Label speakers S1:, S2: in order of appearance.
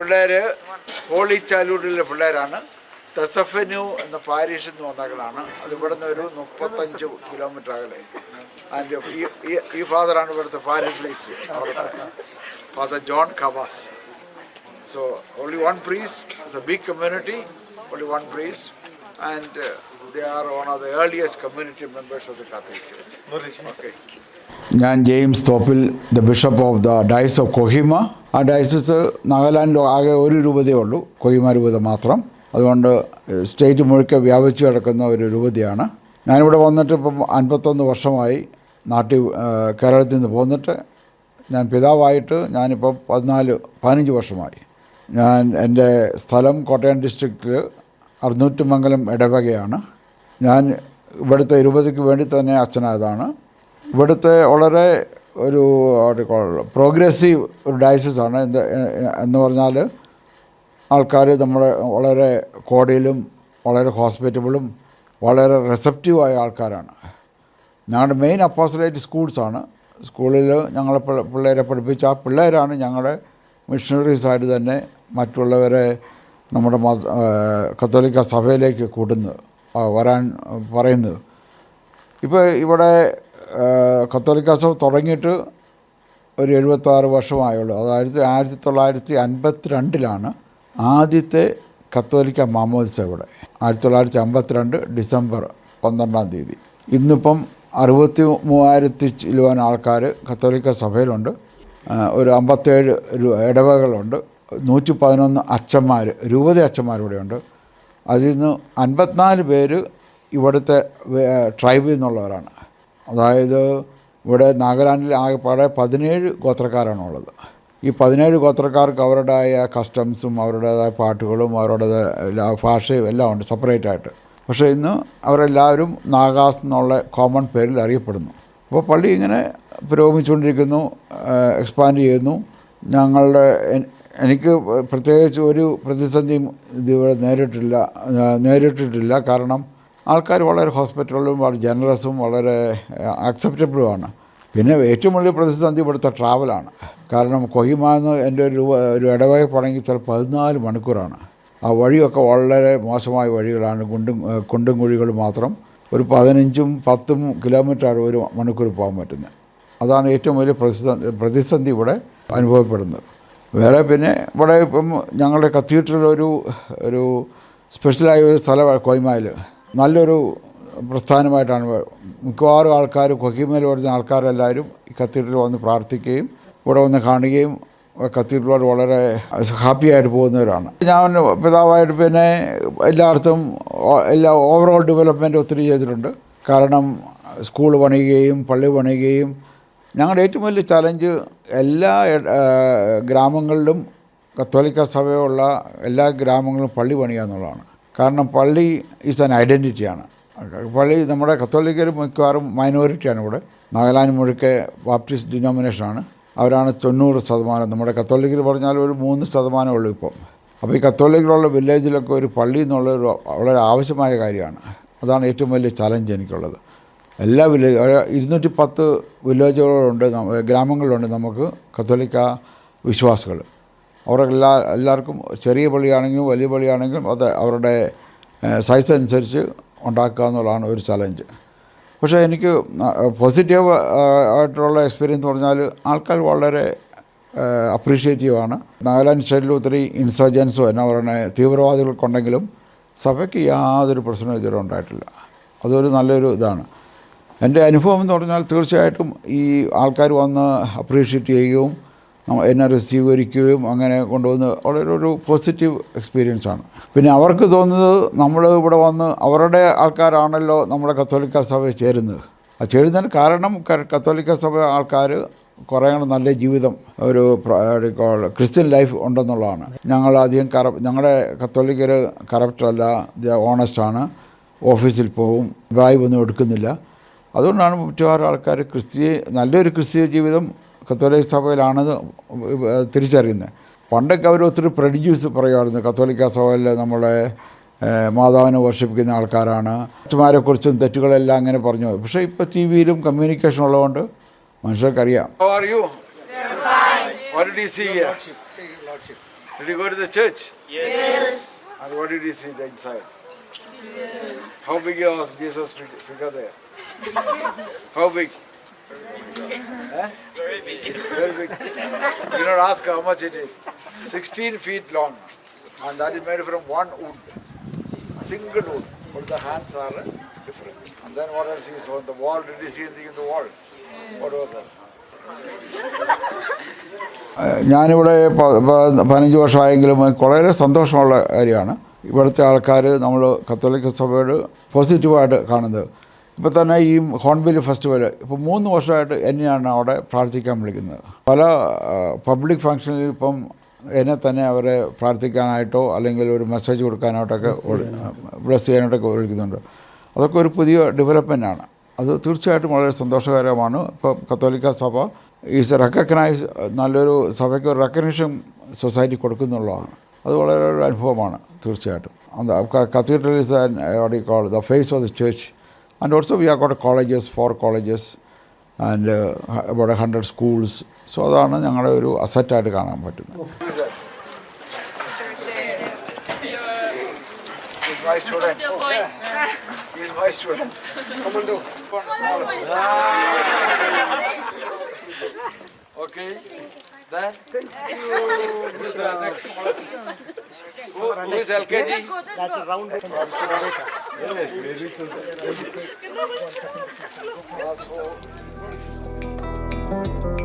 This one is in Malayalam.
S1: പിള്ളേർ ഹോളി ചൈൽഡ്ഹുഡിലെ പിള്ളേരാണ്. തെസഫന്യൂ എന്ന പാരീഷിൽ നിന്ന് വന്നകളാണ്. അത് ഇവിടുന്ന് ഒരു 35 കിലോമീറ്റർ അകലെ. അതിൻ്റെ ഈ ഫാദറാണ് ഇവിടുത്തെ parish priest, father John Kavas. So only one priest, it's a big community, only one priest, and they are one of the earliest community members of the Catholic Church. Okay. ഞാൻ James Thoppil, the bishop of the Diaz of Kohima. ആ ഡയസസ് നാഗാലാൻഡിൽ ആകെ ഒരു രൂപതയേ ഉള്ളൂ, കൊഹിമ രൂപത മാത്രം. അതുകൊണ്ട് സ്റ്റേറ്റ് മുഴുക്കെ വ്യാപിച്ചു കിടക്കുന്ന ഒരു രൂപതയാണ്. ഞാനിവിടെ വന്നിട്ട് ഇപ്പം 51 വർഷമായി. കേരളത്തിൽ നിന്ന് പോന്നിട്ട് ഞാൻ പിതാവായിട്ട് ഞാനിപ്പോൾ 15 വർഷമായി. എൻ്റെ സ്ഥലം കോട്ടയം ഡിസ്ട്രിക്റ്റിൽ അറുന്നൂറ്റുമംഗലം ഇടവകയാണ്. ഞാൻ ഇവിടുത്തെ രൂപതയ്ക്ക് വേണ്ടി തന്നെ അച്ഛനായതാണ്. ഇവിടുത്തെ വളരെ ഒരു പ്രോഗ്രസീവ് ഒരു ഡയസിസാണ്. എന്ന് പറഞ്ഞാൽ ആൾക്കാർ നമ്മുടെ വളരെ കോടയിലും വളരെ ഹോസ്പിറ്റബിളും വളരെ റിസപ്റ്റീവായ ആൾക്കാരാണ്. ഞങ്ങളുടെ മെയിൻ അപ്പോസ്റ്റലേറ്റ് സ്കൂൾസാണ്. സ്കൂളിൽ ഞങ്ങളെ പിള്ളേരെ പഠിപ്പിച്ച ആ പിള്ളേരാണ് ഞങ്ങളുടെ മിഷണറീസായിട്ട് തന്നെ മറ്റുള്ളവരെ നമ്മുടെ കത്തോലിക്ക സഭയിലേക്ക് വരാൻ പറയുന്നത്. ഇപ്പോൾ ഇവിടെ കത്തോലിക്ക സഭ തുടങ്ങിയിട്ട് ഒരു 76 വർഷമായുള്ളൂ. അതായത് 1952 ആദ്യത്തെ കത്തോലിക്ക മാമോദിസ ഇവിടെ. 1952 ഡിസംബർ 12. ഇന്നിപ്പം 63,000 ചില്ലുവാൻ ആൾക്കാർ കത്തോലിക്ക സഭയിലുണ്ട്. ഒരു 57 ഇടവകളുണ്ട്. 111 അച്ഛന്മാർ, രൂപത അച്ഛന്മാരിവിടെയുണ്ട്. അതിൽ നിന്ന് 54 പേര് ഇവിടുത്തെ ട്രൈബിൽ നിന്നുള്ളവരാണ്. അതായത് ഇവിടെ നാഗാലാൻഡിൽ ആകെപ്പാടെ 17 ഗോത്രക്കാരാണുള്ളത്. ഈ 17 ഗോത്രക്കാർക്ക് അവരുടേതായ കസ്റ്റംസും അവരുടേതായ പാട്ടുകളും അവരുടേതായ ഭാഷയും എല്ലാം ഉണ്ട് സെപ്പറേറ്റായിട്ട്. പക്ഷേ ഇന്ന് അവരെല്ലാവരും നാഗാസ് എന്നുള്ള കോമൺ പേരിൽ അറിയപ്പെടുന്നു. അപ്പോൾ പള്ളി ഇങ്ങനെ പുരോഗമിച്ചുകൊണ്ടിരിക്കുന്നു, എക്സ്പാൻഡ് ചെയ്യുന്നു. എനിക്ക് പ്രത്യേകിച്ച് ഒരു പ്രതിസന്ധിയും ഇതിവിടെ നേരിട്ടിട്ടില്ല. കാരണം ആൾക്കാർ വളരെ ഹോസ്പിറ്റലും വളരെ ജനറസും വളരെ അക്സെപ്റ്റബിളുമാണ്. പിന്നെ ഏറ്റവും വലിയ പ്രതിസന്ധി ഇവിടുത്തെ ട്രാവലാണ്. കാരണം കൊഹിമാന്ന് എൻ്റെ ഒരു ഇടവക പോകണമെങ്കിൽ ചിലപ്പോൾ 14 മണിക്കൂറാണ്. ആ വഴിയൊക്കെ വളരെ മോശമായ വഴികളാണ്, കുണ്ടും കുഴികൾ മാത്രം. ഒരു 15-10 കിലോമീറ്ററാണ് ഒരു മണിക്കൂർ പോകാൻ പറ്റുന്നത്. അതാണ് ഏറ്റവും വലിയ പ്രതിസന്ധി ഇവിടെ അനുഭവപ്പെടുന്നത്. വേറെ പിന്നെ ഇവിടെ ഇപ്പം ഞങ്ങളുടെ കത്തീഡ്രൽ ഒരു സ്പെഷ്യലായ ഒരു സ്ഥലമാണ് കൊഹിമയിൽ. നല്ലൊരു പ്രസ്ഥാനമായിട്ടാണ് മിക്കവാറും ആൾക്കാർ കൊഹിമയിൽ വരുന്ന ആൾക്കാരെല്ലാവരും ഈ കത്തീഡ്രൽ വന്ന് പ്രാർത്ഥിക്കുകയും ഇവിടെ വന്ന് കാണുകയും കത്തീഡ്രലോട് വളരെ ഹാപ്പിയായിട്ട് പോകുന്നവരാണ്. ഞാൻ പിതാവായിട്ട് പിന്നെ എല്ലായിടത്തും ഓവറോൾ ഡെവലപ്മെൻറ്റ് ഒത്തിരി ചെയ്തിട്ടുണ്ട്. കാരണം സ്കൂൾ പണിയുകയും പള്ളി പണിയുകയും. ഞങ്ങളുടെ ഏറ്റവും വലിയ ചലഞ്ച് എല്ലാ ഗ്രാമങ്ങളിലും കത്തോലിക്ക സഭയുള്ള എല്ലാ ഗ്രാമങ്ങളിലും പള്ളി പണിയുക എന്നുള്ളതാണ്. കാരണം പള്ളി ഈസ് ആൻ ഐഡൻറ്റിറ്റിയാണ്. പള്ളി നമ്മുടെ കത്തോലിക്കർ മിക്കവാറും മൈനോറിറ്റിയാണ് ഇവിടെ. നാഗാലാൻഡ് മുഴുക്കെ ബാപ്റ്റിസ്റ്റ് ഡിനോമിനേഷനാണ്. അവരാണ് 90%. നമ്മുടെ കത്തോലിക്കർ പറഞ്ഞാൽ ഒരു 3% ഉള്ളൂ ഇപ്പം. അപ്പോൾ ഈ കത്തോലിക്കലുള്ള വില്ലേജിലൊക്കെ ഒരു പള്ളി എന്നുള്ളൊരു വളരെ ആവശ്യമായ കാര്യമാണ്. അതാണ് ഏറ്റവും വലിയ ചലഞ്ച് എനിക്കുള്ളത്. എല്ലാ 210 വില്ലേജുകളുണ്ട്, ഗ്രാമങ്ങളിലുണ്ട് നമുക്ക് കത്തോലിക്ക വിശ്വാസികൾ. എല്ലാവർക്കും ചെറിയ പള്ളിയാണെങ്കിലും വലിയ പള്ളിയാണെങ്കിലും അത് അവരുടെ സൈസ് അനുസരിച്ച് ഉണ്ടാക്കുക എന്നുള്ളതാണ് ഒരു ചലഞ്ച്. പക്ഷേ എനിക്ക് പോസിറ്റീവ് ആയിട്ടുള്ള എക്സ്പീരിയൻസ് പറഞ്ഞാൽ ആൾക്കാർ വളരെ അപ്രീഷിയേറ്റീവാണ്. നാഗാലാൻഡ് സ്റ്റേറ്റിൽ ഒത്തിരി ഇൻസർജൻസോ എന്നാ പറയുന്നത് തീവ്രവാദികൾക്കുണ്ടെങ്കിലും സഭയ്ക്ക് യാതൊരു പ്രശ്നവും ഇതുവരെ ഉണ്ടായിട്ടില്ല. അതൊരു നല്ലൊരു ഇതാണ്. എൻ്റെ അനുഭവം എന്ന് പറഞ്ഞാൽ തീർച്ചയായിട്ടും ഈ ആൾക്കാർ വന്ന് അപ്രീഷിയേറ്റ് ചെയ്യുകയും എന്നെ സ്വീകരിക്കുകയും അങ്ങനെ കൊണ്ടുവന്ന് വളരെ ഒരു പോസിറ്റീവ് എക്സ്പീരിയൻസാണ്. പിന്നെ അവർക്ക് തോന്നുന്നത് നമ്മൾ ഇവിടെ വന്ന് അവരുടെ ആൾക്കാരാണല്ലോ നമ്മുടെ കത്തോലിക്ക സഭയിൽ ചേരുന്നത്. ആ ചേരുന്നതിന് കാരണം കത്തോലിക്ക സഭ ആൾക്കാർ കുറേ നല്ല ജീവിതം ഒരു ക്രിസ്ത്യൻ ലൈഫ് ഉണ്ടെന്നുള്ളതാണ്. ഞങ്ങളധികം ഞങ്ങളുടെ കത്തോലിക്കർ കറപ്റ്റല്ല, ഓണസ്റ്റാണ്, ഓഫീസിൽ പോകും, ബ്രൈബൊന്നും എടുക്കുന്നില്ല. അതുകൊണ്ടാണ് മിക്കവാറും ആൾക്കാർ നല്ലൊരു ക്രിസ്തീയ ജീവിതം കത്തോലിക്ക സഭയിലാണെന്ന് തിരിച്ചറിയുന്നത്. പണ്ടൊക്കെ അവർ ഒത്തിരി പ്രഡിജ്യൂസ് പറയുമായിരുന്നു. കത്തോലിക്ക സഭയിൽ നമ്മളെ മാതാവിനെ വർഷിപ്പിക്കുന്ന ആൾക്കാരാണ്, അച്ഛന്മാരെക്കുറിച്ചും തെറ്റുകളെല്ലാം അങ്ങനെ പറഞ്ഞു. പക്ഷേ ഇപ്പോൾ ടി വിയിലും കമ്മ്യൂണിക്കേഷൻ ഉള്ളതുകൊണ്ട് മനുഷ്യർക്കറിയാം. Did you go to the church? Yes. And what did you see the inside? Yes. How big was Jesus figure there? How big? Very big. Very big. You not ask how much it is. 16 feet long. And that is made from one wood. Single wood. But the hands are different. And then what else you saw on the wall? Did you see anything in the wall? What was that? ഞാനിവിടെ 15 വർഷമായെങ്കിലും വളരെ സന്തോഷമുള്ള കാര്യമാണ്. ഇവിടുത്തെ ആൾക്കാർ നമ്മൾ കത്തോലിക്ക സഭയോട് പോസിറ്റീവായിട്ട് കാണുന്നത്. ഇപ്പോൾ തന്നെ ഈ ഹോൺബിൽ ഫെസ്റ്റിവൽ ഇപ്പോൾ 3 വർഷമായിട്ട് എന്നെയാണ് അവിടെ പ്രാർത്ഥിക്കാൻ വിളിക്കുന്നത്. പല പബ്ലിക് ഫങ്ഷനിൽ ഇപ്പം എന്നെ തന്നെ അവരെ പ്രാർത്ഥിക്കാനായിട്ടോ അല്ലെങ്കിൽ ഒരു മെസ്സേജ് കൊടുക്കാനായിട്ടൊക്കെ ബ്ലെസ് ചെയ്യാനായിട്ടൊക്കെ വിളിക്കുന്നുണ്ട്. അതൊക്കെ ഒരു പുതിയ ഡെവലപ്മെൻറ്റാണ്. അത് തീർച്ചയായിട്ടും വളരെ സന്തോഷകരമാണ്. ഇപ്പോൾ കത്തോലിക്ക സഭ ഈസ് റെക്കഗ്നൈസ് നല്ലൊരു സഭയ്ക്ക് ഒരു റെക്കഗ്നിഷൻ സൊസൈറ്റി കൊടുക്കുന്നുള്ളതാണ്. അത് വളരെ ഒരു അനുഭവമാണ് തീർച്ചയായിട്ടും. Cathedral is what you call the face of the church. And also we have got colleges, 4 colleges and about 100 schools. So അതാണ് ഞങ്ങളുടെ ഒരു അസറ്റായിട്ട് കാണാൻ പറ്റുന്നത്. My student. Still going. He's my student. Come on, do. Okay. Then. Thank you. Who's the next policy? Who is LKG?
S2: That's a round.
S1: Yes, very good.